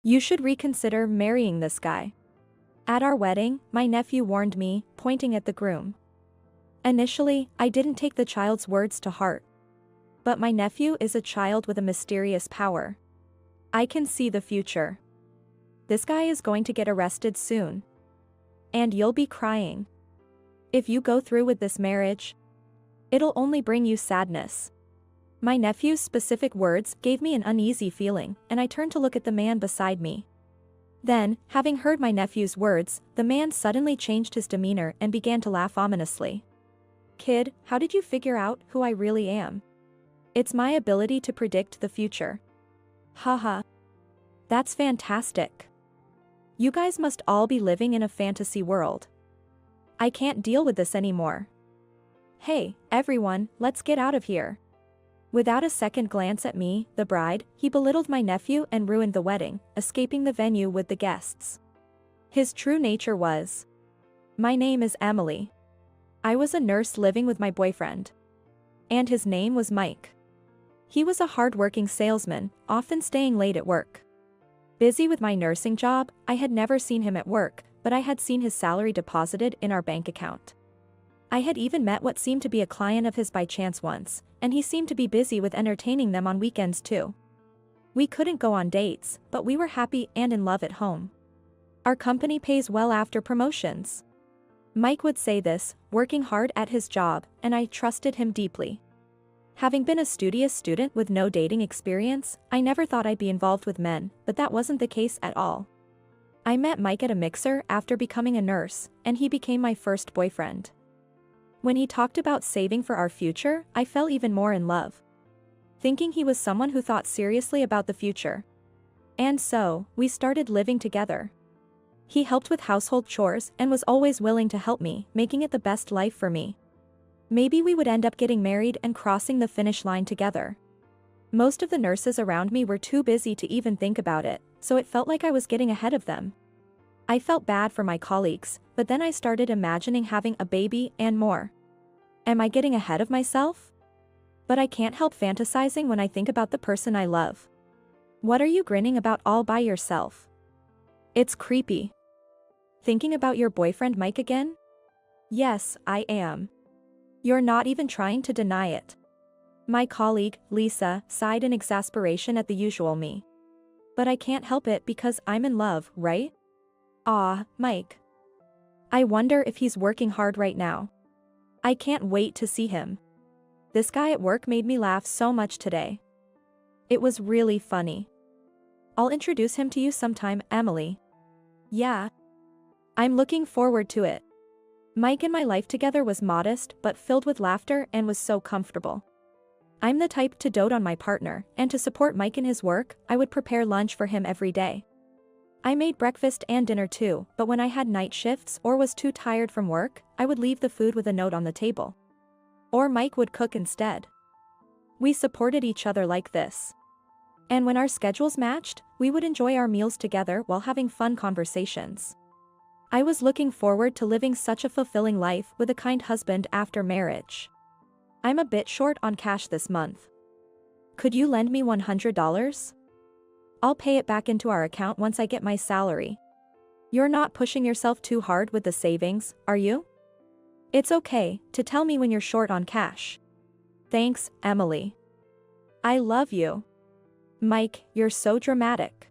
You should reconsider marrying this guy. At our wedding, my nephew warned me, pointing at the groom. Initially, I didn't take the child's words to heart. But my nephew is a child with a mysterious power. I can see the future. This guy is going to get arrested soon. And you'll be crying. If you go through with this marriage, it'll only bring you sadness. My nephew's specific words gave me an uneasy feeling, and I turned to look at the man beside me. Then, having heard my nephew's words, the man suddenly changed his demeanor and began to laugh ominously. Kid, how did you figure out who I really am? It's my ability to predict the future. Haha. That's fantastic. You guys must all be living in a fantasy world. I can't deal with this anymore. Hey, everyone, let's get out of here. Without a second glance at me, the bride, he belittled my nephew and ruined the wedding, escaping the venue with the guests. His true nature was. My name is Emily. I was a nurse living with my boyfriend. And his name was Mike. He was a hard-working salesman, often staying late at work. Busy with my nursing job, I had never seen him at work, but I had seen his salary deposited in our bank account. I had even met what seemed to be a client of his by chance once, and he seemed to be busy with entertaining them on weekends too. We couldn't go on dates, but we were happy and in love at home. Our company pays well after promotions. Mike would say this, working hard at his job, and I trusted him deeply. Having been a studious student with no dating experience, I never thought I'd be involved with men, but that wasn't the case at all. I met Mike at a mixer after becoming a nurse, and he became my first boyfriend. When he talked about saving for our future, I fell even more in love. Thinking he was someone who thought seriously about the future. And so, we started living together. He helped with household chores and was always willing to help me, making it the best life for me. Maybe we would end up getting married and crossing the finish line together. Most of the nurses around me were too busy to even think about it, so it felt like I was getting ahead of them. I felt bad for my colleagues, but then I started imagining having a baby and more. Am I getting ahead of myself? But I can't help fantasizing when I think about the person I love. What are you grinning about all by yourself? It's creepy. Thinking about your boyfriend Mike again? Yes, I am. You're not even trying to deny it. My colleague, Lisa, sighed in exasperation at the usual me. But I can't help it because I'm in love, right? Ah, Mike. I wonder if he's working hard right now. I can't wait to see him. This guy at work made me laugh so much today. It was really funny. I'll introduce him to you sometime, Emily. Yeah. I'm looking forward to it. Mike and my life together was modest but filled with laughter and was so comfortable. I'm the type to dote on my partner, and to support Mike in his work, I would prepare lunch for him every day. I made breakfast and dinner too, but when I had night shifts or was too tired from work, I would leave the food with a note on the table. Or Mike would cook instead. We supported each other like this. And when our schedules matched, we would enjoy our meals together while having fun conversations. I was looking forward to living such a fulfilling life with a kind husband after marriage. I'm a bit short on cash this month. Could you lend me $100? I'll pay it back into our account once I get my salary. You're not pushing yourself too hard with the savings, are you? It's okay to tell me when you're short on cash. Thanks, Emily. I love you. Mike, you're so dramatic.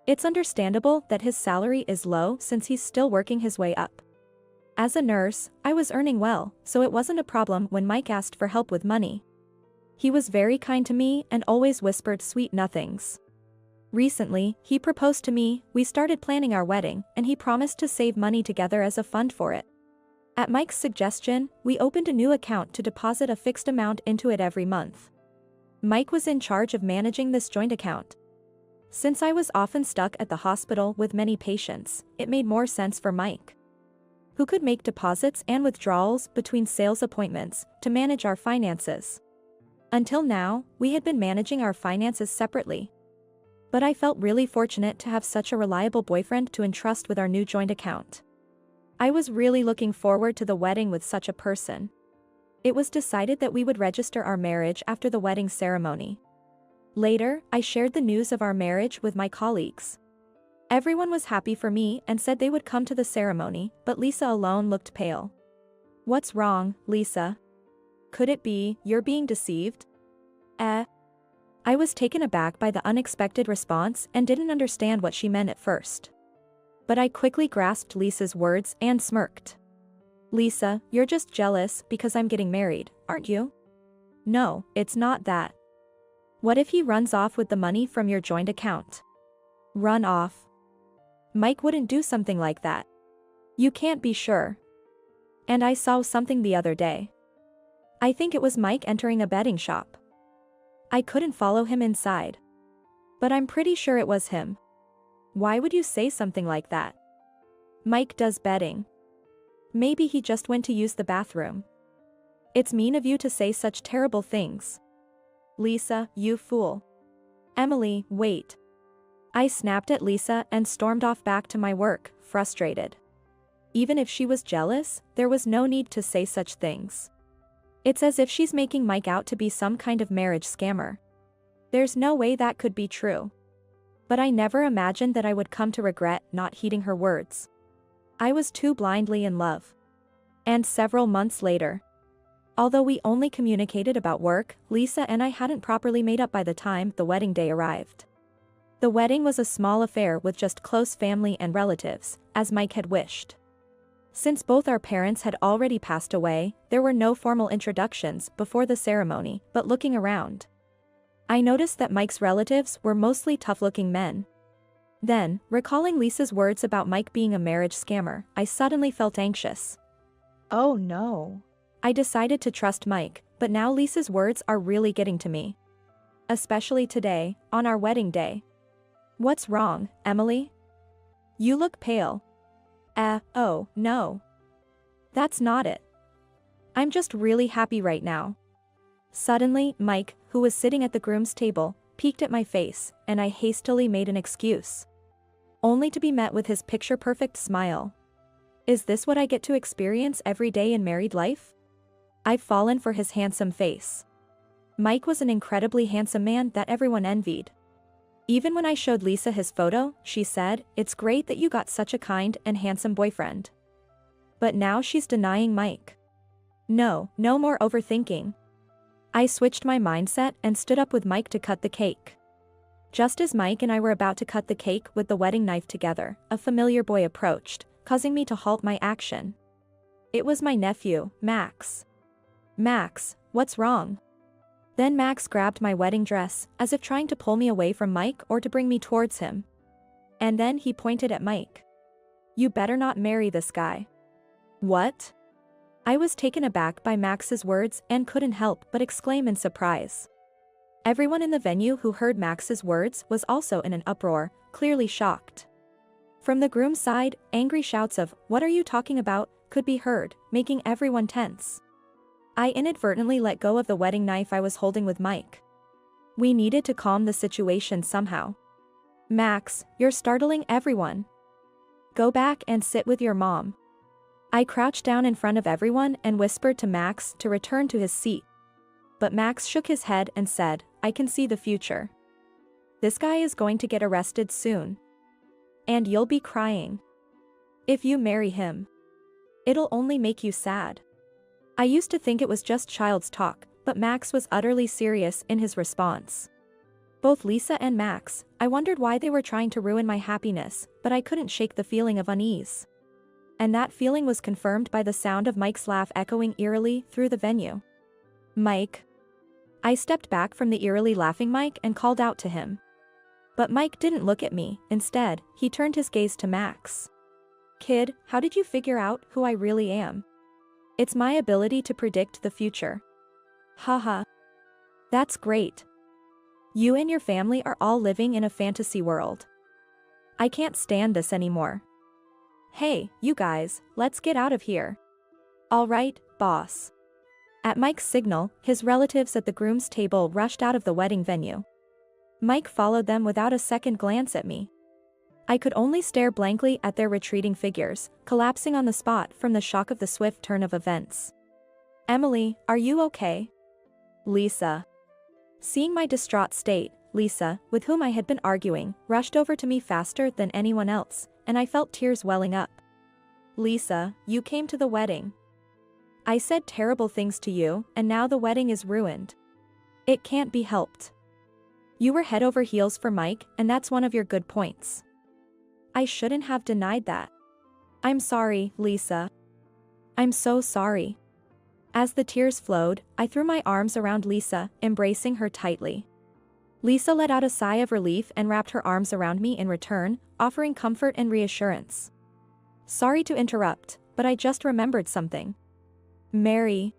It's understandable that his salary is low since he's still working his way up. As a nurse, I was earning well, so it wasn't a problem when Mike asked for help with money. He was very kind to me and always whispered sweet nothings. Recently, he proposed to me, we started planning our wedding, and he promised to save money together as a fund for it. At Mike's suggestion, we opened a new account to deposit a fixed amount into it every month. Mike was in charge of managing this joint account. Since I was often stuck at the hospital with many patients, it made more sense for Mike, who could make deposits and withdrawals between sales appointments, to manage our finances. Until now, we had been managing our finances separately. But I felt really fortunate to have such a reliable boyfriend to entrust with our new joint account. I was really looking forward to the wedding with such a person. It was decided that we would register our marriage after the wedding ceremony. Later, I shared the news of our marriage with my colleagues. Everyone was happy for me and said they would come to the ceremony, but Lisa alone looked pale. What's wrong, Lisa? Could it be you're being deceived? I was taken aback by the unexpected response and didn't understand what she meant at first. But I quickly grasped Lisa's words and smirked. Lisa, you're just jealous because I'm getting married, aren't you? No, it's not that. What if he runs off with the money from your joint account? Run off? Mike wouldn't do something like that. You can't be sure. And I saw something the other day. I think it was Mike entering a betting shop. I couldn't follow him inside. But I'm pretty sure it was him. Why would you say something like that? Mike does betting. Maybe he just went to use the bathroom. It's mean of you to say such terrible things. Lisa, you fool. Emily, wait. I snapped at Lisa and stormed off back to my work, frustrated. Even if she was jealous, there was no need to say such things. It's as if she's making Mike out to be some kind of marriage scammer. There's no way that could be true. But I never imagined that I would come to regret not heeding her words. I was too blindly in love. And several months later. Although we only communicated about work, Lisa and I hadn't properly made up by the time the wedding day arrived. The wedding was a small affair with just close family and relatives, as Mike had wished. Since both our parents had already passed away, there were no formal introductions before the ceremony, but looking around, I noticed that Mike's relatives were mostly tough-looking men. Then, recalling Lisa's words about Mike being a marriage scammer, I suddenly felt anxious. Oh no. I decided to trust Mike, but now Lisa's words are really getting to me. Especially today, on our wedding day. What's wrong, Emily? You look pale. Oh, no. That's not it. I'm just really happy right now. Suddenly, Mike, who was sitting at the groom's table, peeked at my face, and I hastily made an excuse. Only to be met with his picture-perfect smile. Is this what I get to experience every day in married life? I've fallen for his handsome face. Mike was an incredibly handsome man that everyone envied. Even when I showed Lisa his photo, she said, "It's great that you got such a kind and handsome boyfriend." But now she's denying Mike. No more overthinking. I switched my mindset and stood up with Mike to cut the cake. Just as Mike and I were about to cut the cake with the wedding knife together, a familiar boy approached, causing me to halt my action. It was my nephew, Max. Max, what's wrong? Then Max grabbed my wedding dress, as if trying to pull me away from Mike or to bring me towards him. And then he pointed at Mike. You better not marry this guy. What? I was taken aback by Max's words and couldn't help but exclaim in surprise. Everyone in the venue who heard Max's words was also in an uproar, clearly shocked. From the groom's side, angry shouts of, "What are you talking about?" could be heard, making everyone tense. I inadvertently let go of the wedding knife I was holding with Mike. We needed to calm the situation somehow. Max, you're startling everyone. Go back and sit with your mom. I crouched down in front of everyone and whispered to Max to return to his seat. But Max shook his head and said, I can see the future. This guy is going to get arrested soon. And you'll be crying. If you marry him. It'll only make you sad. I used to think it was just child's talk, but Max was utterly serious in his response. Both Lisa and Max, I wondered why they were trying to ruin my happiness, but I couldn't shake the feeling of unease. And that feeling was confirmed by the sound of Mike's laugh echoing eerily through the venue. Mike. I stepped back from the eerily laughing Mike and called out to him. But Mike didn't look at me, instead, he turned his gaze to Max. Kid, how did you figure out who I really am? It's my ability to predict the future. Haha. That's great. You and your family are all living in a fantasy world. I can't stand this anymore. Hey, you guys, let's get out of here. All right, boss. At Mike's signal, his relatives at the groom's table rushed out of the wedding venue. Mike followed them without a second glance at me. I could only stare blankly at their retreating figures, collapsing on the spot from the shock of the swift turn of events. Emily, are you okay? Lisa. Seeing my distraught state, Lisa, with whom I had been arguing, rushed over to me faster than anyone else, and I felt tears welling up. Lisa, you came to the wedding. I said terrible things to you, and now the wedding is ruined. It can't be helped. You were head over heels for Mike, and that's one of your good points. I shouldn't have denied that. I'm sorry, Lisa. I'm so sorry. As the tears flowed, I threw my arms around Lisa, embracing her tightly. Lisa let out a sigh of relief and wrapped her arms around me in return, offering comfort and reassurance. Sorry to interrupt, but I just remembered something. Mary.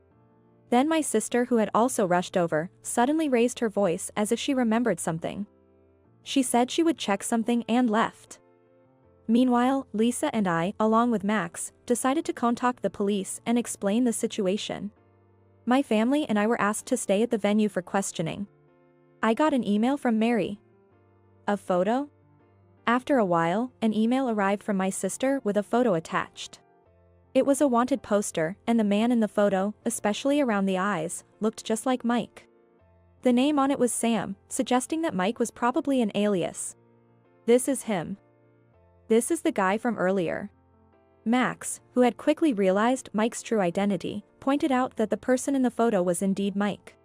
Then my sister, who had also rushed over, suddenly raised her voice as if she remembered something. She said she would check something and left. Meanwhile, Lisa and I, along with Max, decided to contact the police and explain the situation. My family and I were asked to stay at the venue for questioning. I got an email from Mary. A photo? After a while, an email arrived from my sister with a photo attached. It was a wanted poster, and the man in the photo, especially around the eyes, looked just like Mike. The name on it was Sam, suggesting that Mike was probably an alias. This is him. This is the guy from earlier. Max, who had quickly realized Mike's true identity, pointed out that the person in the photo was indeed Mike.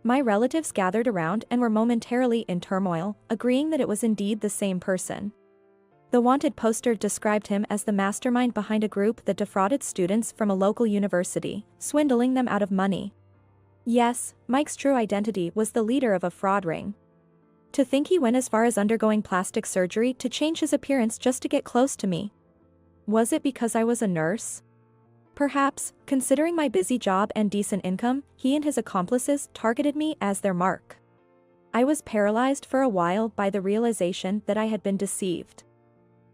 My relatives gathered around and were momentarily in turmoil, agreeing that it was indeed the same person. The wanted poster described him as the mastermind behind a group that defrauded students from a local university, swindling them out of money. Yes, Mike's true identity was the leader of a fraud ring. To think he went as far as undergoing plastic surgery to change his appearance just to get close to me. Was it because I was a nurse? Perhaps, considering my busy job and decent income, he and his accomplices targeted me as their mark. I was paralyzed for a while by the realization that I had been deceived.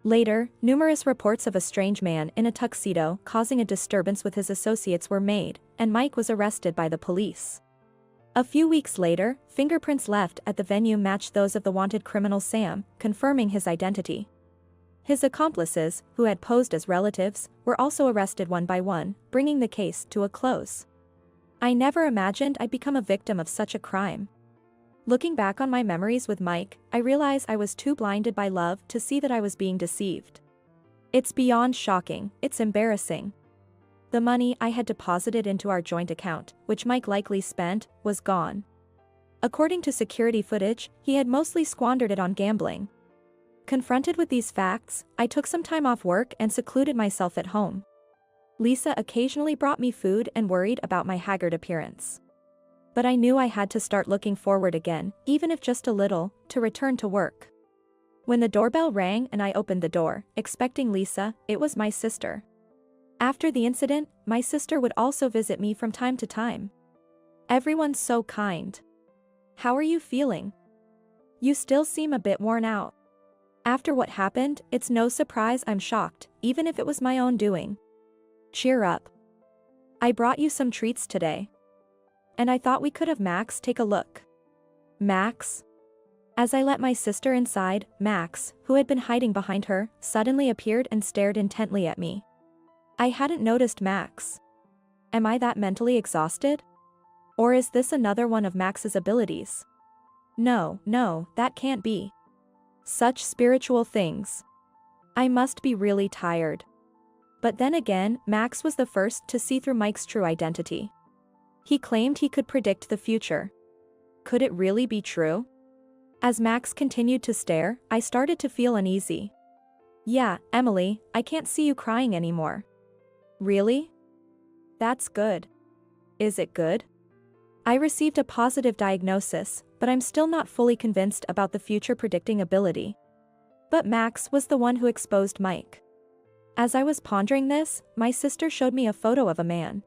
Later, numerous reports of a strange man in a tuxedo causing a disturbance with his associates were made, and Mike was arrested by the police. A few weeks later, fingerprints left at the venue matched those of the wanted criminal Sam, confirming his identity. His accomplices, who had posed as relatives, were also arrested one by one, bringing the case to a close. I never imagined I'd become a victim of such a crime. Looking back on my memories with Mike, I realize I was too blinded by love to see that I was being deceived. It's beyond shocking, it's embarrassing. The money I had deposited into our joint account, which Mike likely spent, was gone. According to security footage, he had mostly squandered it on gambling. Confronted with these facts, I took some time off work and secluded myself at home. Lisa occasionally brought me food and worried about my haggard appearance. But I knew I had to start looking forward again, even if just a little, to return to work. When the doorbell rang and I opened the door, expecting Lisa, it was my sister. After the incident, my sister would also visit me from time to time. Everyone's so kind. How are you feeling? You still seem a bit worn out. After what happened, it's no surprise I'm shocked, even if it was my own doing. Cheer up. I brought you some treats today. And I thought we could have Max take a look. Max? As I let my sister inside, Max, who had been hiding behind her, suddenly appeared and stared intently at me. I hadn't noticed Max. Am I that mentally exhausted? Or is this another one of Max's abilities? No, that can't be. Such spiritual things. I must be really tired. But then again, Max was the first to see through Mike's true identity. He claimed he could predict the future. Could it really be true? As Max continued to stare, I started to feel uneasy. Yeah, Emily, I can't see you crying anymore. Really? That's good. Is it good? I received a positive diagnosis, but I'm still not fully convinced about the future predicting ability. But Max was the one who exposed Mike. As I was pondering this, my sister showed me a photo of a man.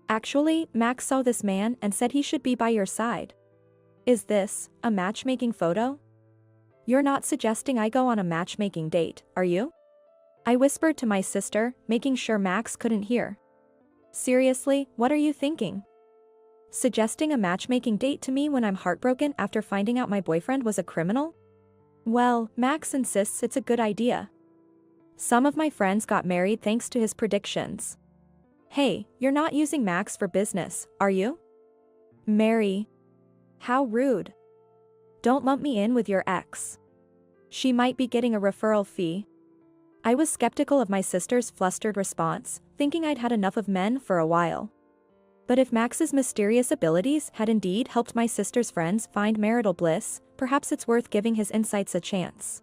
Actually, Max saw this man and said he should be by your side. Is this a matchmaking photo? You're not suggesting I go on a matchmaking date, are you? I whispered to my sister, making sure Max couldn't hear. Seriously, what are you thinking? Suggesting a matchmaking date to me when I'm heartbroken after finding out my boyfriend was a criminal? Well, Max insists it's a good idea. Some of my friends got married thanks to his predictions. Hey, you're not using Max for business, are you? Mary. How rude. Don't lump me in with your ex. She might be getting a referral fee. I was skeptical of my sister's flustered response, thinking I'd had enough of men for a while. But if Max's mysterious abilities had indeed helped my sister's friends find marital bliss, perhaps it's worth giving his insights a chance.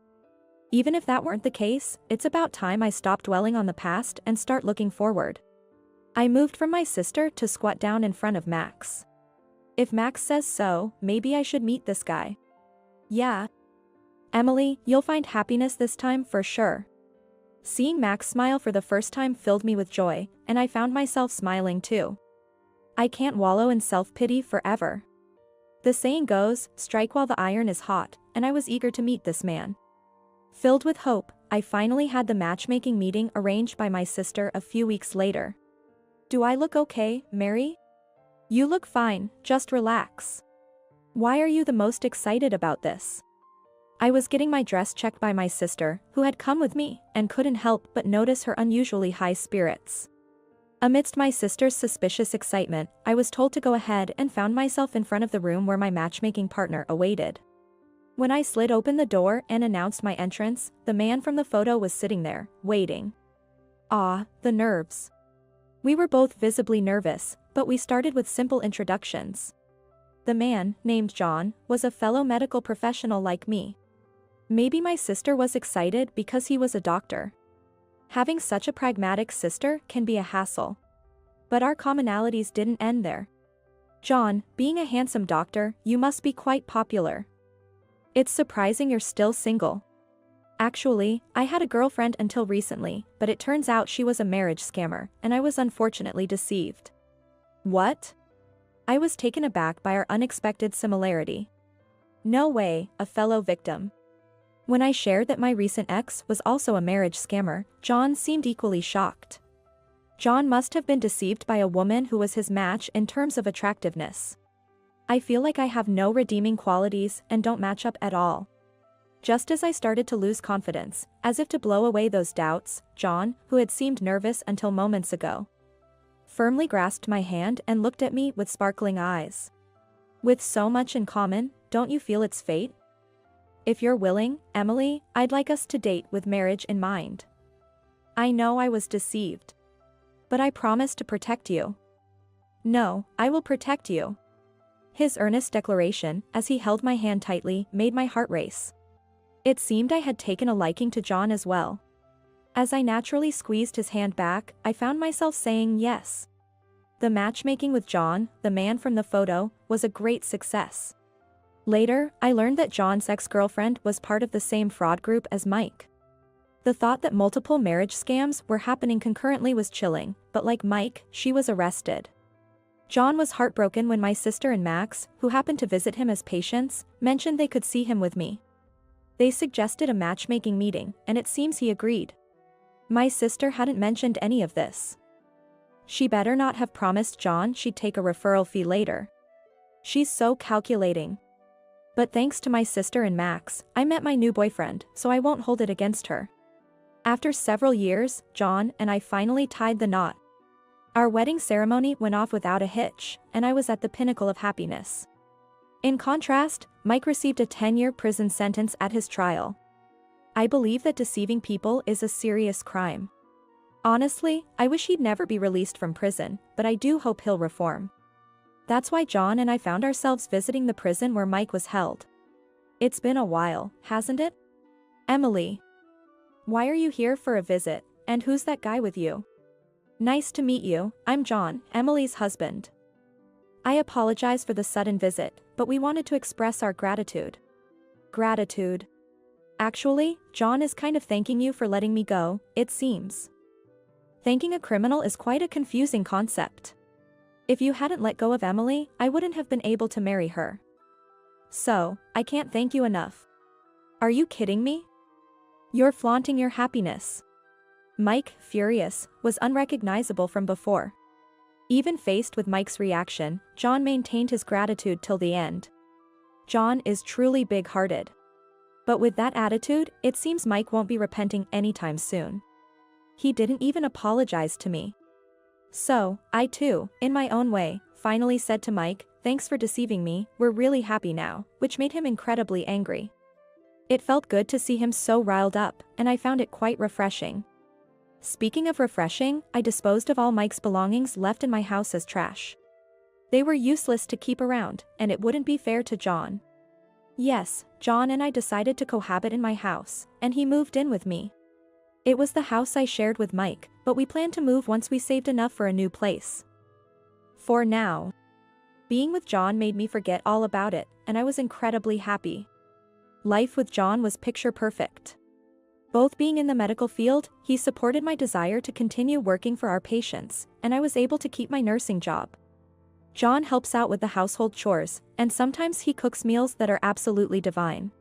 Even if that weren't the case, it's about time I stopped dwelling on the past and start looking forward. I moved from my sister to squat down in front of Max. If Max says so, maybe I should meet this guy. Yeah. Emily, you'll find happiness this time for sure. Seeing Max smile for the first time filled me with joy, and I found myself smiling too. I can't wallow in self-pity forever. The saying goes, strike while the iron is hot, and I was eager to meet this man. Filled with hope, I finally had the matchmaking meeting arranged by my sister a few weeks later. Do I look okay, Mary? You look fine, just relax. Why are you the most excited about this? I was getting my dress checked by my sister, who had come with me, and couldn't help but notice her unusually high spirits. Amidst my sister's suspicious excitement, I was told to go ahead and found myself in front of the room where my matchmaking partner awaited. When I slid open the door and announced my entrance, the man from the photo was sitting there, waiting. Ah, the nerves. We were both visibly nervous, but we started with simple introductions. The man, named John, was a fellow medical professional like me. Maybe my sister was excited because he was a doctor. Having such a pragmatic sister can be a hassle. But our commonalities didn't end there. John, being a handsome doctor, you must be quite popular. It's surprising you're still single. Actually, I had a girlfriend until recently, but it turns out she was a marriage scammer, and I was unfortunately deceived. What? I was taken aback by our unexpected similarity. No way, a fellow victim. When I shared that my recent ex was also a marriage scammer, John seemed equally shocked. John must have been deceived by a woman who was his match in terms of attractiveness. I feel like I have no redeeming qualities and don't match up at all. Just as I started to lose confidence, as if to blow away those doubts, John, who had seemed nervous until moments ago, firmly grasped my hand and looked at me with sparkling eyes. With so much in common, don't you feel it's fate? If you're willing, Emily, I'd like us to date with marriage in mind. I know I was deceived. But I promise to protect you. No, I will protect you. His earnest declaration, as he held my hand tightly, made my heart race. It seemed I had taken a liking to John as well. As I naturally squeezed his hand back, I found myself saying yes. The matchmaking with John, the man from the photo, was a great success. Later, I learned that John's ex-girlfriend was part of the same fraud group as Mike. The thought that multiple marriage scams were happening concurrently was chilling, but like Mike, she was arrested. John was heartbroken when my sister and Max, who happened to visit him as patients, mentioned they could see him with me. They suggested a matchmaking meeting, and it seems he agreed. My sister hadn't mentioned any of this. She better not have promised John she'd take a referral fee later. She's so calculating. But thanks to my sister and Max, I met my new boyfriend, so I won't hold it against her. After several years, John and I finally tied the knot. Our wedding ceremony went off without a hitch, and I was at the pinnacle of happiness. In contrast, Mike received a 10-year prison sentence at his trial. I believe that deceiving people is a serious crime. Honestly, I wish he'd never be released from prison, but I do hope he'll reform. That's why John and I found ourselves visiting the prison where Mike was held. It's been a while, hasn't it? Emily. Why are you here for a visit, and who's that guy with you? Nice to meet you, I'm John, Emily's husband. I apologize for the sudden visit, but we wanted to express our gratitude. Gratitude. Actually, John is kind of thanking you for letting me go, it seems. Thanking a criminal is quite a confusing concept. If you hadn't let go of Emily, I wouldn't have been able to marry her. So, I can't thank you enough. Are you kidding me? You're flaunting your happiness. Mike, furious, was unrecognizable from before. Even faced with Mike's reaction, John maintained his gratitude till the end. John is truly big-hearted. But with that attitude, it seems Mike won't be repenting anytime soon. He didn't even apologize to me. So, I too, in my own way, finally said to Mike, thanks for deceiving me, we're really happy now," which made him incredibly angry. It felt good to see him so riled up, and I found it quite refreshing. Speaking of refreshing, I disposed of all Mike's belongings left in my house as trash. They were useless to keep around, and it wouldn't be fair to John. Yes, John and I decided to cohabit in my house, and he moved in with me. It was the house I shared with Mike, but we planned to move once we saved enough for a new place. For now, being with John made me forget all about it, and I was incredibly happy. Life with John was picture perfect. Both being in the medical field, he supported my desire to continue working for our patients, and I was able to keep my nursing job. John helps out with the household chores, and sometimes he cooks meals that are absolutely divine.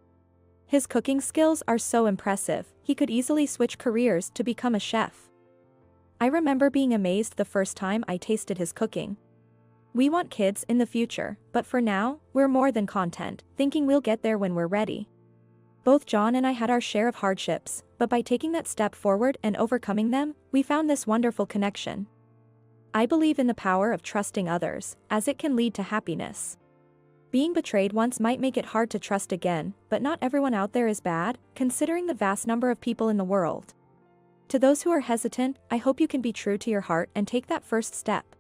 His cooking skills are so impressive, he could easily switch careers to become a chef. I remember being amazed the first time I tasted his cooking. We want kids in the future, but for now, we're more than content, thinking we'll get there when we're ready. Both John and I had our share of hardships, but by taking that step forward and overcoming them, we found this wonderful connection. I believe in the power of trusting others, as it can lead to happiness. Being betrayed once might make it hard to trust again, but not everyone out there is bad, considering the vast number of people in the world. To those who are hesitant, I hope you can be true to your heart and take that first step.